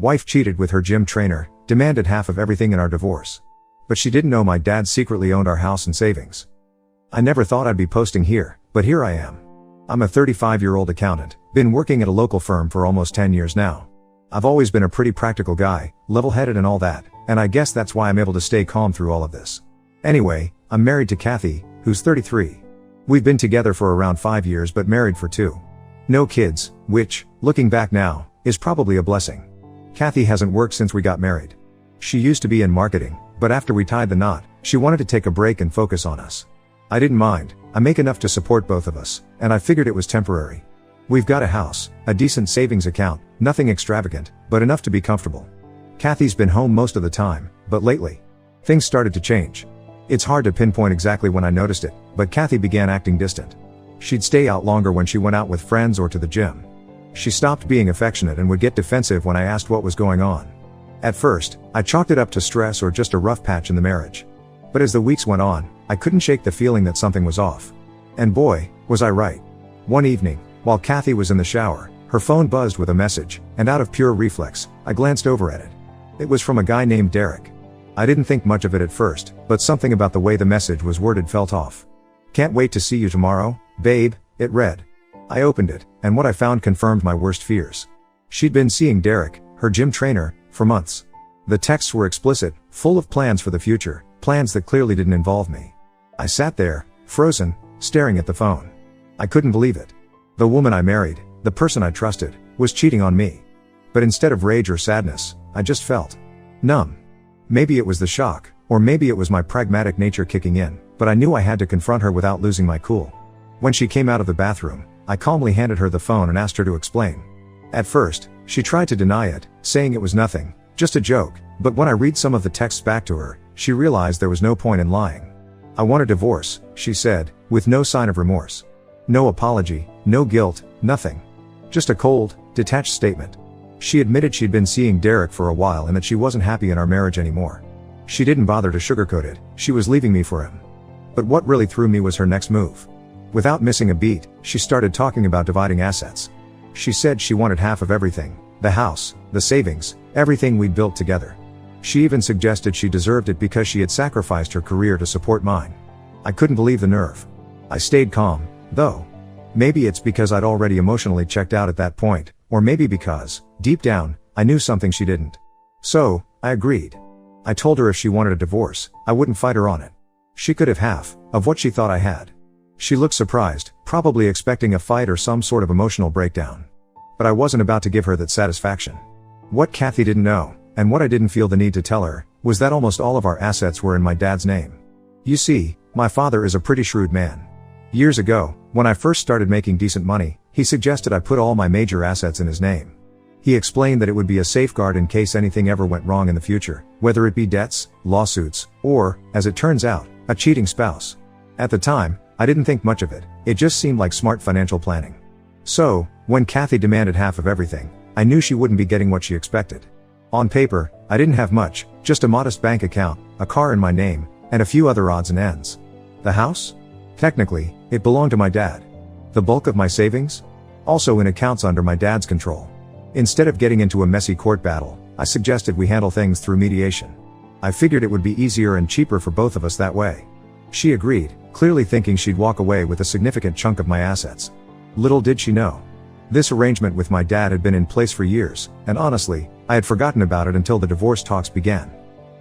Wife cheated with her gym trainer, demanded half of everything in our divorce. But she didn't know my dad secretly owned our house and savings. I never thought I'd be posting here, but here I am. I'm a 35-year-old accountant, been working at a local firm for almost 10 years now. I've always been a pretty practical guy, level-headed and all that, and I guess that's why I'm able to stay calm through all of this. Anyway, I'm married to Kathy, who's 33. We've been together for around 5 years but married for 2. No kids, which, looking back now, is probably a blessing. Kathy hasn't worked since we got married. She used to be in marketing, but after we tied the knot, she wanted to take a break and focus on us. I didn't mind. I make enough to support both of us, and I figured it was temporary. We've got a house, a decent savings account, nothing extravagant, but enough to be comfortable. Kathy's been home most of the time, but lately, things started to change. It's hard to pinpoint exactly when I noticed it, but Kathy began acting distant. She'd stay out longer when she went out with friends or to the gym. She stopped being affectionate and would get defensive when I asked what was going on. At first, I chalked it up to stress or just a rough patch in the marriage. But as the weeks went on, I couldn't shake the feeling that something was off. And boy, was I right. One evening, while Kathy was in the shower, her phone buzzed with a message, and out of pure reflex, I glanced over at it. It was from a guy named Derek. I didn't think much of it at first, but something about the way the message was worded felt off. "Can't wait to see you tomorrow, babe," it read. I opened it, and what I found confirmed my worst fears. She'd been seeing Derek, her gym trainer, for months. The texts were explicit, full of plans for the future, plans that clearly didn't involve me. I sat there, frozen, staring at the phone. I couldn't believe it. The woman I married, the person I trusted, was cheating on me. But instead of rage or sadness, I just felt numb. Maybe it was the shock, or maybe it was my pragmatic nature kicking in, but I knew I had to confront her without losing my cool. When she came out of the bathroom, I calmly handed her the phone and asked her to explain. At first, she tried to deny it, saying it was nothing, just a joke, but when I read some of the texts back to her, she realized there was no point in lying. "I want a divorce," she said, with no sign of remorse. No apology, no guilt, nothing. Just a cold, detached statement. She admitted she'd been seeing Derek for a while and that she wasn't happy in our marriage anymore. She didn't bother to sugarcoat it, she was leaving me for him. But what really threw me was her next move. Without missing a beat, she started talking about dividing assets. She said she wanted half of everything, the house, the savings, everything we'd built together. She even suggested she deserved it because she had sacrificed her career to support mine. I couldn't believe the nerve. I stayed calm, though. Maybe it's because I'd already emotionally checked out at that point, or maybe because, deep down, I knew something she didn't. So, I agreed. I told her if she wanted a divorce, I wouldn't fight her on it. She could have half of what she thought I had. She looked surprised, probably expecting a fight or some sort of emotional breakdown. But I wasn't about to give her that satisfaction. What Kathy didn't know, and what I didn't feel the need to tell her, was that almost all of our assets were in my dad's name. You see, my father is a pretty shrewd man. Years ago, when I first started making decent money, he suggested I put all my major assets in his name. He explained that it would be a safeguard in case anything ever went wrong in the future, whether it be debts, lawsuits, or, as it turns out, a cheating spouse. At the time, I didn't think much of it, it just seemed like smart financial planning. So, when Kathy demanded half of everything, I knew she wouldn't be getting what she expected. On paper, I didn't have much, just a modest bank account, a car in my name, and a few other odds and ends. The house? Technically, it belonged to my dad. The bulk of my savings? Also in accounts under my dad's control. Instead of getting into a messy court battle, I suggested we handle things through mediation. I figured it would be easier and cheaper for both of us that way. She agreed, clearly thinking she'd walk away with a significant chunk of my assets. Little did she know. This arrangement with my dad had been in place for years, and honestly, I had forgotten about it until the divorce talks began.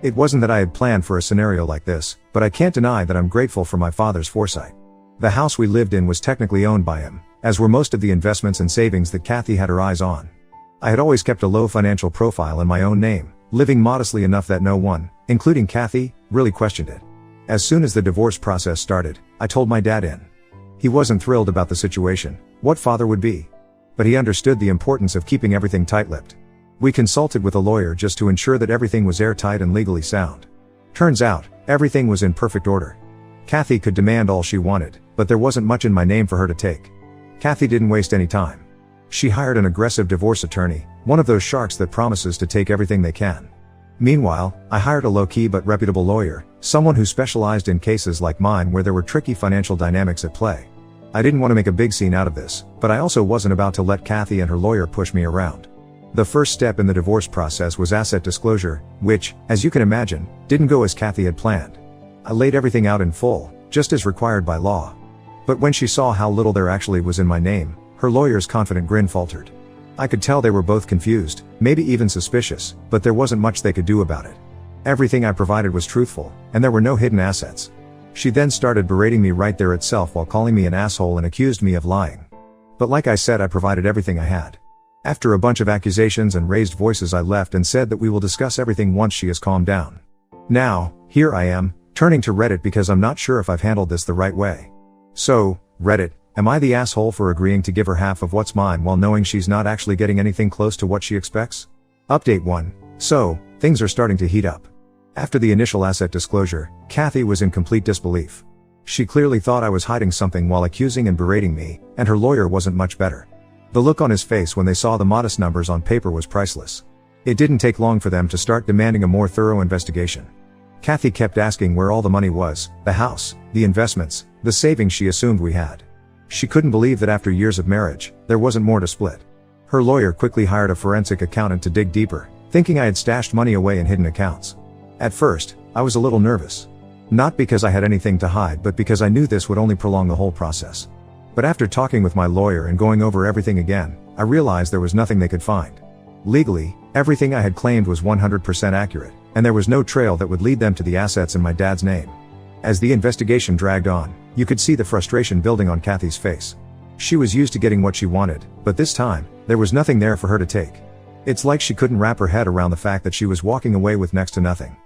It wasn't that I had planned for a scenario like this, but I can't deny that I'm grateful for my father's foresight. The house we lived in was technically owned by him, as were most of the investments and savings that Kathy had her eyes on. I had always kept a low financial profile in my own name, living modestly enough that no one, including Kathy, really questioned it. As soon as the divorce process started, I told my dad in. He wasn't thrilled about the situation, what father would be. But he understood the importance of keeping everything tight-lipped. We consulted with a lawyer just to ensure that everything was airtight and legally sound. Turns out, everything was in perfect order. Kathy could demand all she wanted, but there wasn't much in my name for her to take. Kathy didn't waste any time. She hired an aggressive divorce attorney, one of those sharks that promises to take everything they can. Meanwhile, I hired a low-key but reputable lawyer, someone who specialized in cases like mine where there were tricky financial dynamics at play. I didn't want to make a big scene out of this, but I also wasn't about to let Kathy and her lawyer push me around. The first step in the divorce process was asset disclosure, which, as you can imagine, didn't go as Kathy had planned. I laid everything out in full, just as required by law. But when she saw how little there actually was in my name, her lawyer's confident grin faltered. I could tell they were both confused, maybe even suspicious, but there wasn't much they could do about it. Everything I provided was truthful, and there were no hidden assets. She then started berating me right there itself while calling me an asshole and accused me of lying. But like I said, I provided everything I had. After a bunch of accusations and raised voices, I left and said that we will discuss everything once she has calmed down. Now, here I am, turning to Reddit because I'm not sure if I've handled this the right way. So, Reddit, am I the asshole for agreeing to give her half of what's mine while knowing she's not actually getting anything close to what she expects? Update 1. So, things are starting to heat up. After the initial asset disclosure, Kathy was in complete disbelief. She clearly thought I was hiding something while accusing and berating me, and her lawyer wasn't much better. The look on his face when they saw the modest numbers on paper was priceless. It didn't take long for them to start demanding a more thorough investigation. Kathy kept asking where all the money was, the house, the investments, the savings she assumed we had. She couldn't believe that after years of marriage, there wasn't more to split. Her lawyer quickly hired a forensic accountant to dig deeper, thinking I had stashed money away in hidden accounts. At first, I was a little nervous. Not because I had anything to hide, but because I knew this would only prolong the whole process. But after talking with my lawyer and going over everything again, I realized there was nothing they could find. Legally, everything I had claimed was 100% accurate, and there was no trail that would lead them to the assets in my dad's name. As the investigation dragged on, you could see the frustration building on Kathy's face. She was used to getting what she wanted, but this time, there was nothing there for her to take. It's like she couldn't wrap her head around the fact that she was walking away with next to nothing.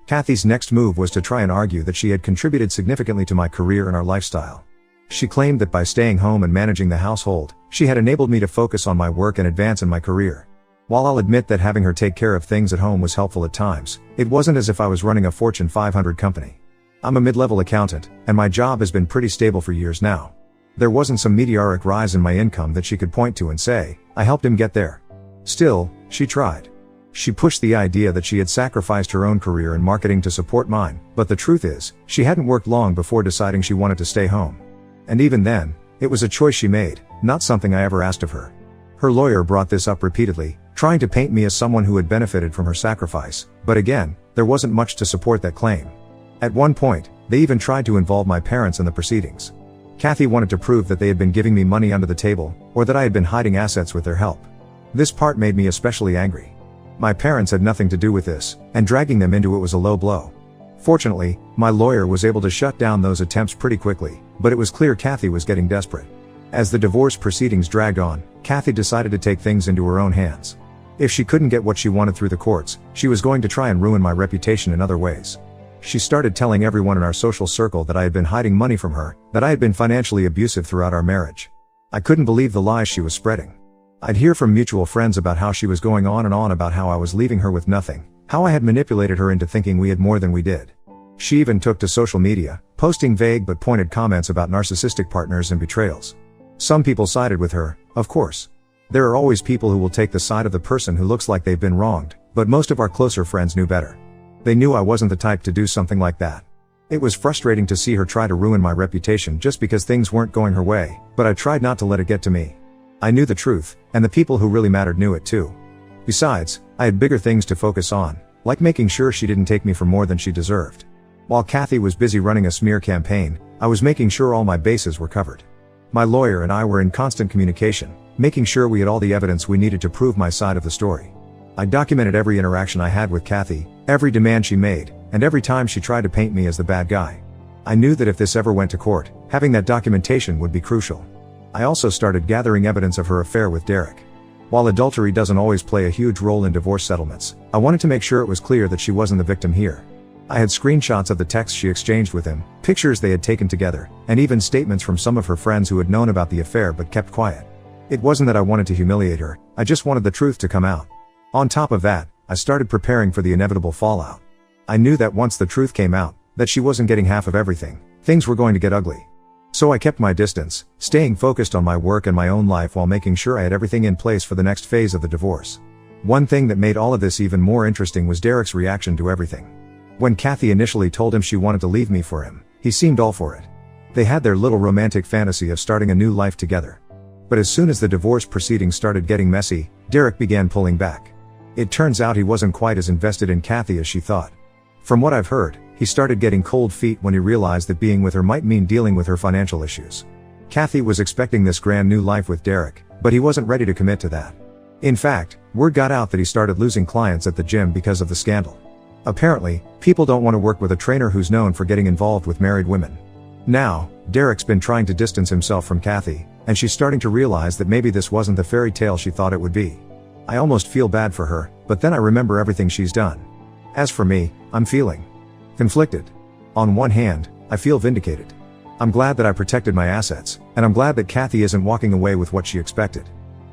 Kathy's next move was to try and argue that she had contributed significantly to my career and our lifestyle. She claimed that by staying home and managing the household, she had enabled me to focus on my work and advance in my career. While I'll admit that having her take care of things at home was helpful at times, it wasn't as if I was running a Fortune 500 company. I'm a mid-level accountant, and my job has been pretty stable for years now. There wasn't some meteoric rise in my income that she could point to and say, I helped him get there. Still, she tried. She pushed the idea that she had sacrificed her own career in marketing to support mine, but the truth is, she hadn't worked long before deciding she wanted to stay home. And even then, it was a choice she made, not something I ever asked of her. Her lawyer brought this up repeatedly, trying to paint me as someone who had benefited from her sacrifice, but again, there wasn't much to support that claim. At one point, they even tried to involve my parents in the proceedings. Kathy wanted to prove that they had been giving me money under the table, or that I had been hiding assets with their help. This part made me especially angry. My parents had nothing to do with this, and dragging them into it was a low blow. Fortunately, my lawyer was able to shut down those attempts pretty quickly, but it was clear Kathy was getting desperate. As the divorce proceedings dragged on, Kathy decided to take things into her own hands. If she couldn't get what she wanted through the courts, she was going to try and ruin my reputation in other ways. She started telling everyone in our social circle that I had been hiding money from her, that I had been financially abusive throughout our marriage. I couldn't believe the lies she was spreading. I'd hear from mutual friends about how she was going on and on about how I was leaving her with nothing, how I had manipulated her into thinking we had more than we did. She even took to social media, posting vague but pointed comments about narcissistic partners and betrayals. Some people sided with her, of course. There are always people who will take the side of the person who looks like they've been wronged, but most of our closer friends knew better. They knew I wasn't the type to do something like that. It was frustrating to see her try to ruin my reputation just because things weren't going her way, but I tried not to let it get to me. I knew the truth, and the people who really mattered knew it too. Besides, I had bigger things to focus on, like making sure she didn't take me for more than she deserved. While Kathy was busy running a smear campaign, I was making sure all my bases were covered. My lawyer and I were in constant communication, making sure we had all the evidence we needed to prove my side of the story. I documented every interaction I had with Kathy, every demand she made, and every time she tried to paint me as the bad guy. I knew that if this ever went to court, having that documentation would be crucial. I also started gathering evidence of her affair with Derek. While adultery doesn't always play a huge role in divorce settlements, I wanted to make sure it was clear that she wasn't the victim here. I had screenshots of the texts she exchanged with him, pictures they had taken together, and even statements from some of her friends who had known about the affair but kept quiet. It wasn't that I wanted to humiliate her, I just wanted the truth to come out. On top of that, I started preparing for the inevitable fallout. I knew that once the truth came out, that she wasn't getting half of everything, things were going to get ugly. So I kept my distance, staying focused on my work and my own life while making sure I had everything in place for the next phase of the divorce. One thing that made all of this even more interesting was Derek's reaction to everything. When Kathy initially told him she wanted to leave me for him, he seemed all for it. They had their little romantic fantasy of starting a new life together. But as soon as the divorce proceedings started getting messy, Derek began pulling back. It turns out he wasn't quite as invested in Kathy as she thought. From what I've heard, he started getting cold feet when he realized that being with her might mean dealing with her financial issues. Kathy was expecting this grand new life with Derek, but he wasn't ready to commit to that. In fact, word got out that he started losing clients at the gym because of the scandal. Apparently, people don't want to work with a trainer who's known for getting involved with married women. Now, Derek's been trying to distance himself from Kathy, and she's starting to realize that maybe this wasn't the fairy tale she thought it would be. I almost feel bad for her, but then I remember everything she's done. As for me, I'm feeling conflicted. On one hand, I feel vindicated. I'm glad that I protected my assets, and I'm glad that Kathy isn't walking away with what she expected.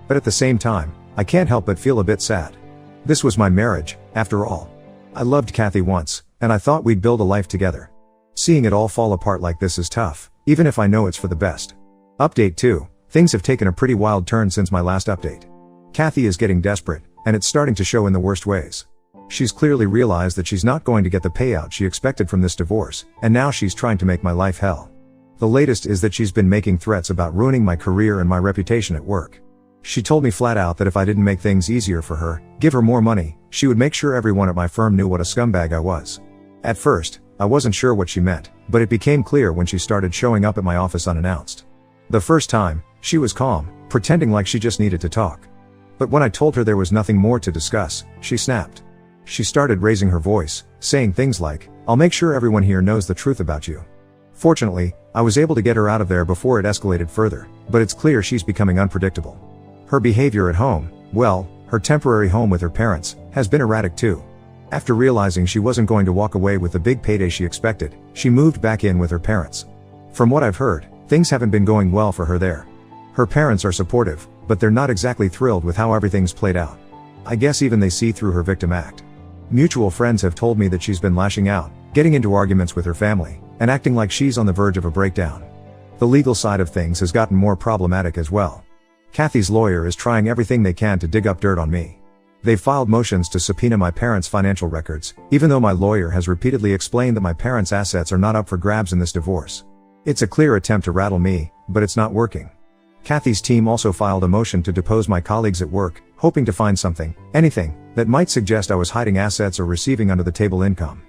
But at the same time, I can't help but feel a bit sad. This was my marriage, after all. I loved Kathy once, and I thought we'd build a life together. Seeing it all fall apart like this is tough, even if I know it's for the best. Update 2. Things have taken a pretty wild turn since my last update. Kathy is getting desperate, and it's starting to show in the worst ways. She's clearly realized that she's not going to get the payout she expected from this divorce, and now she's trying to make my life hell. The latest is that she's been making threats about ruining my career and my reputation at work. She told me flat out that if I didn't make things easier for her, give her more money, she would make sure everyone at my firm knew what a scumbag I was. At first, I wasn't sure what she meant, but it became clear when she started showing up at my office unannounced. The first time, she was calm, pretending like she just needed to talk. But when I told her there was nothing more to discuss, she snapped. She started raising her voice, saying things like, "I'll make sure everyone here knows the truth about you." Fortunately, I was able to get her out of there before it escalated further, but it's clear she's becoming unpredictable. Her behavior at home, well, her temporary home with her parents, has been erratic too. After realizing she wasn't going to walk away with the big payday she expected, she moved back in with her parents. From what I've heard, things haven't been going well for her there. Her parents are supportive, but they're not exactly thrilled with how everything's played out. I guess even they see through her victim act. Mutual friends have told me that she's been lashing out, getting into arguments with her family, and acting like she's on the verge of a breakdown. The legal side of things has gotten more problematic as well. Kathy's lawyer is trying everything they can to dig up dirt on me. They've filed motions to subpoena my parents' financial records, even though my lawyer has repeatedly explained that my parents' assets are not up for grabs in this divorce. It's a clear attempt to rattle me, but it's not working. Kathy's team also filed a motion to depose my colleagues at work, hoping to find something, anything, that might suggest I was hiding assets or receiving under-the-table income.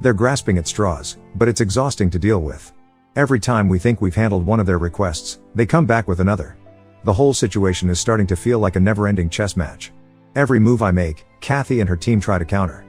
They're grasping at straws, but it's exhausting to deal with. Every time we think we've handled one of their requests, they come back with another. The whole situation is starting to feel like a never-ending chess match. Every move I make, Kathy and her team try to counter.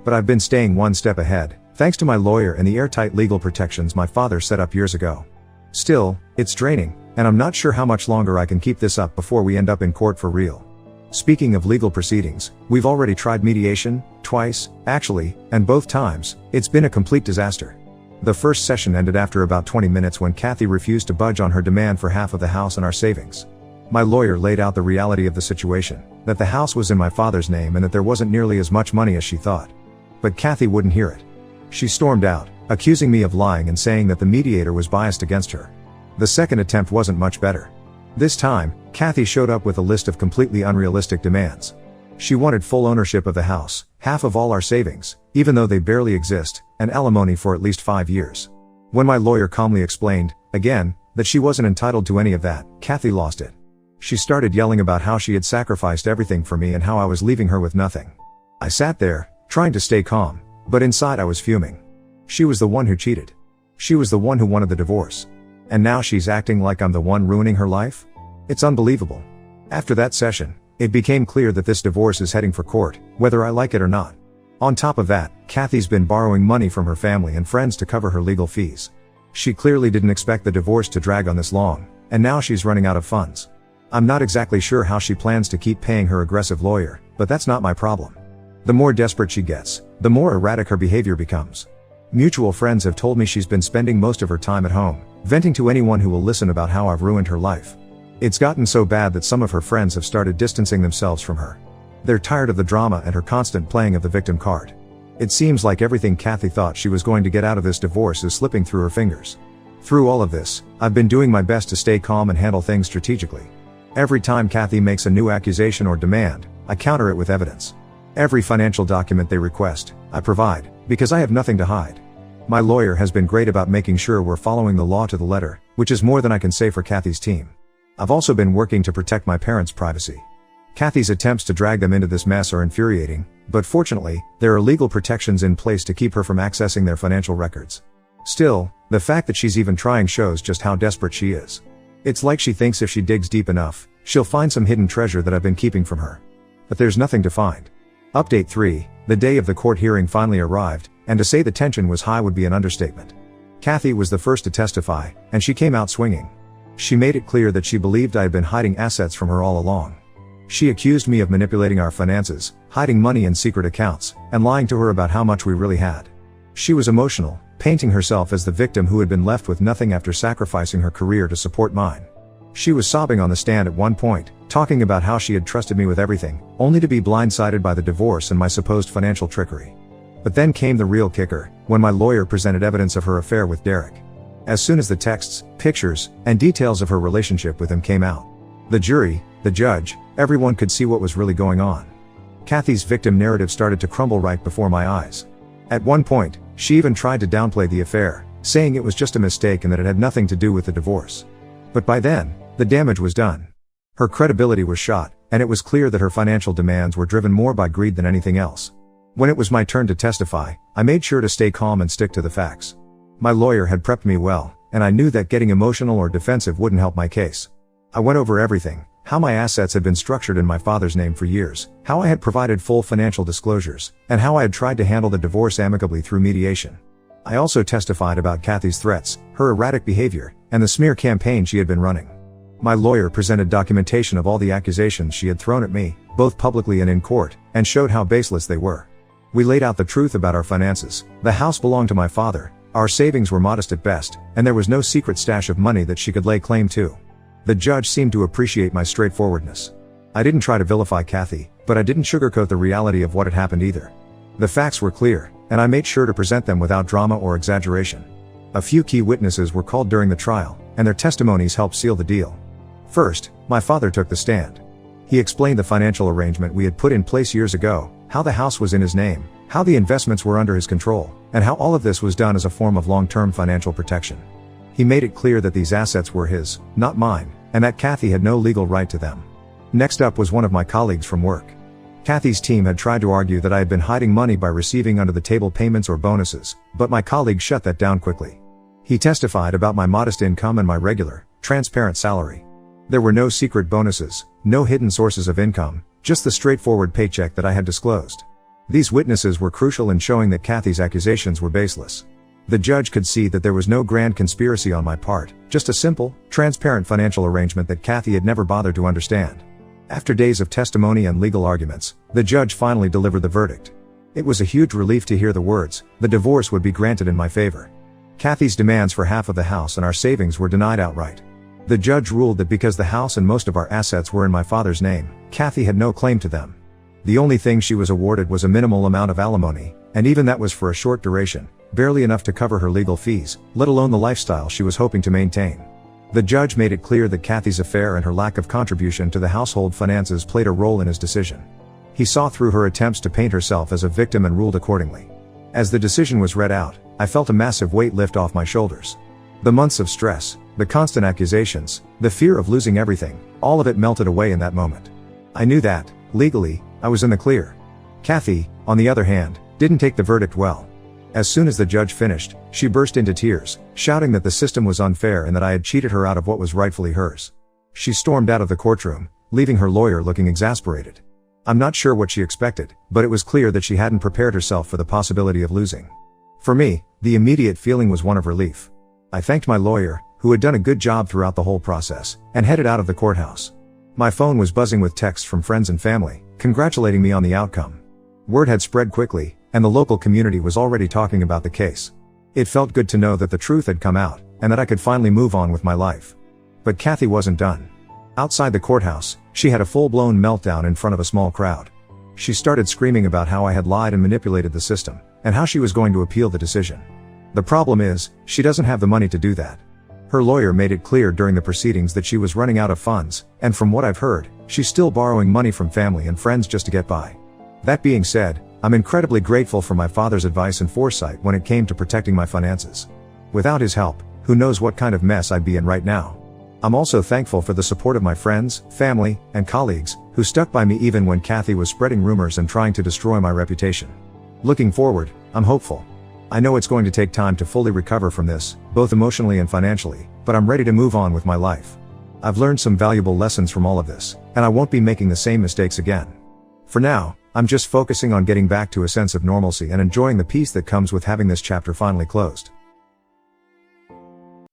But I've been staying one step ahead, thanks to my lawyer and the airtight legal protections my father set up years ago. Still, it's draining, and I'm not sure how much longer I can keep this up before we end up in court for real. Speaking of legal proceedings, we've already tried mediation, twice, actually, and both times, it's been a complete disaster. The first session ended after about 20 minutes when Kathy refused to budge on her demand for half of the house and our savings. My lawyer laid out the reality of the situation, that the house was in my father's name and that there wasn't nearly as much money as she thought. But Kathy wouldn't hear it. She stormed out, accusing me of lying and saying that the mediator was biased against her. The second attempt wasn't much better. This time, Kathy showed up with a list of completely unrealistic demands. She wanted full ownership of the house, half of all our savings, even though they barely exist, and alimony for at least 5 years. When my lawyer calmly explained, again, that she wasn't entitled to any of that, Kathy lost it. She started yelling about how she had sacrificed everything for me and how I was leaving her with nothing. I sat there, trying to stay calm, but inside I was fuming. She was the one who cheated. She was the one who wanted the divorce. And now she's acting like I'm the one ruining her life? It's unbelievable. After that session, it became clear that this divorce is heading for court, whether I like it or not. On top of that, Kathy's been borrowing money from her family and friends to cover her legal fees. She clearly didn't expect the divorce to drag on this long, and now she's running out of funds. I'm not exactly sure how she plans to keep paying her aggressive lawyer, but that's not my problem. The more desperate she gets, the more erratic her behavior becomes. Mutual friends have told me she's been spending most of her time at home, venting to anyone who will listen about how I've ruined her life. It's gotten so bad that some of her friends have started distancing themselves from her. They're tired of the drama and her constant playing of the victim card. It seems like everything Kathy thought she was going to get out of this divorce is slipping through her fingers. Through all of this, I've been doing my best to stay calm and handle things strategically. Every time Kathy makes a new accusation or demand, I counter it with evidence. Every financial document they request, I provide, because I have nothing to hide. My lawyer has been great about making sure we're following the law to the letter, which is more than I can say for Kathy's team. I've also been working to protect my parents' privacy. Kathy's attempts to drag them into this mess are infuriating, but fortunately, there are legal protections in place to keep her from accessing their financial records. Still, the fact that she's even trying shows just how desperate she is. It's like she thinks if she digs deep enough, she'll find some hidden treasure that I've been keeping from her. But there's nothing to find. Update 3, the day of the court hearing finally arrived, and to say the tension was high would be an understatement. Kathy was the first to testify, and she came out swinging. She made it clear that she believed I had been hiding assets from her all along. She accused me of manipulating our finances, hiding money in secret accounts, and lying to her about how much we really had. She was emotional, painting herself as the victim who had been left with nothing after sacrificing her career to support mine. She was sobbing on the stand at one point, talking about how she had trusted me with everything, only to be blindsided by the divorce and my supposed financial trickery. But then came the real kicker, when my lawyer presented evidence of her affair with Derek. As soon as the texts, pictures, and details of her relationship with him came out, the jury, the judge, everyone could see what was really going on. Kathy's victim narrative started to crumble right before my eyes. At one point, she even tried to downplay the affair, saying it was just a mistake and that it had nothing to do with the divorce. But by then, the damage was done. Her credibility was shot, and it was clear that her financial demands were driven more by greed than anything else. When it was my turn to testify, I made sure to stay calm and stick to the facts. My lawyer had prepped me well, and I knew that getting emotional or defensive wouldn't help my case. I went over everything: how my assets had been structured in my father's name for years, how I had provided full financial disclosures, and how I had tried to handle the divorce amicably through mediation. I also testified about Kathy's threats, her erratic behavior, and the smear campaign she had been running. My lawyer presented documentation of all the accusations she had thrown at me, both publicly and in court, and showed how baseless they were. We laid out the truth about our finances. The house belonged to my father, our savings were modest at best, and there was no secret stash of money that she could lay claim to. The judge seemed to appreciate my straightforwardness. I didn't try to vilify Kathy, but I didn't sugarcoat the reality of what had happened either. The facts were clear, and I made sure to present them without drama or exaggeration. A few key witnesses were called during the trial, and their testimonies helped seal the deal. First, my father took the stand. He explained the financial arrangement we had put in place years ago, how the house was in his name, how the investments were under his control, and how all of this was done as a form of long-term financial protection. He made it clear that these assets were his, not mine, and that Kathy had no legal right to them. Next up was one of my colleagues from work. Kathy's team had tried to argue that I had been hiding money by receiving under-the-table payments or bonuses, but my colleague shut that down quickly. He testified about my modest income and my regular, transparent salary. There were no secret bonuses, no hidden sources of income, just the straightforward paycheck that I had disclosed. These witnesses were crucial in showing that Kathy's accusations were baseless. The judge could see that there was no grand conspiracy on my part, just a simple, transparent financial arrangement that Kathy had never bothered to understand. After days of testimony and legal arguments, the judge finally delivered the verdict. It was a huge relief to hear the words, "The divorce would be granted in my favor." Kathy's demands for half of the house and our savings were denied outright. The judge ruled that because the house and most of our assets were in my father's name, Kathy had no claim to them. The only thing she was awarded was a minimal amount of alimony, and even that was for a short duration, barely enough to cover her legal fees, let alone the lifestyle she was hoping to maintain. The judge made it clear that Kathy's affair and her lack of contribution to the household finances played a role in his decision. He saw through her attempts to paint herself as a victim and ruled accordingly. As the decision was read out, I felt a massive weight lift off my shoulders. The months of stress, the constant accusations, the fear of losing everything, all of it melted away in that moment. I knew that, legally, I was in the clear. Kathy, on the other hand, didn't take the verdict well. As soon as the judge finished, she burst into tears, shouting that the system was unfair and that I had cheated her out of what was rightfully hers. She stormed out of the courtroom, leaving her lawyer looking exasperated. I'm not sure what she expected, but it was clear that she hadn't prepared herself for the possibility of losing. For me, the immediate feeling was one of relief. I thanked my lawyer, who had done a good job throughout the whole process, and headed out of the courthouse. My phone was buzzing with texts from friends and family, congratulating me on the outcome. Word had spread quickly, and the local community was already talking about the case. It felt good to know that the truth had come out, and that I could finally move on with my life. But Kathy wasn't done. Outside the courthouse, she had a full-blown meltdown in front of a small crowd. She started screaming about how I had lied and manipulated the system, and how she was going to appeal the decision. The problem is, she doesn't have the money to do that. Her lawyer made it clear during the proceedings that she was running out of funds, and from what I've heard, she's still borrowing money from family and friends just to get by. That being said, I'm incredibly grateful for my father's advice and foresight when it came to protecting my finances. Without his help, who knows what kind of mess I'd be in right now. I'm also thankful for the support of my friends, family, and colleagues, who stuck by me even when Kathy was spreading rumors and trying to destroy my reputation. Looking forward, I'm hopeful. I know it's going to take time to fully recover from this, both emotionally and financially, but I'm ready to move on with my life. I've learned some valuable lessons from all of this, and I won't be making the same mistakes again. For now, I'm just focusing on getting back to a sense of normalcy and enjoying the peace that comes with having this chapter finally closed.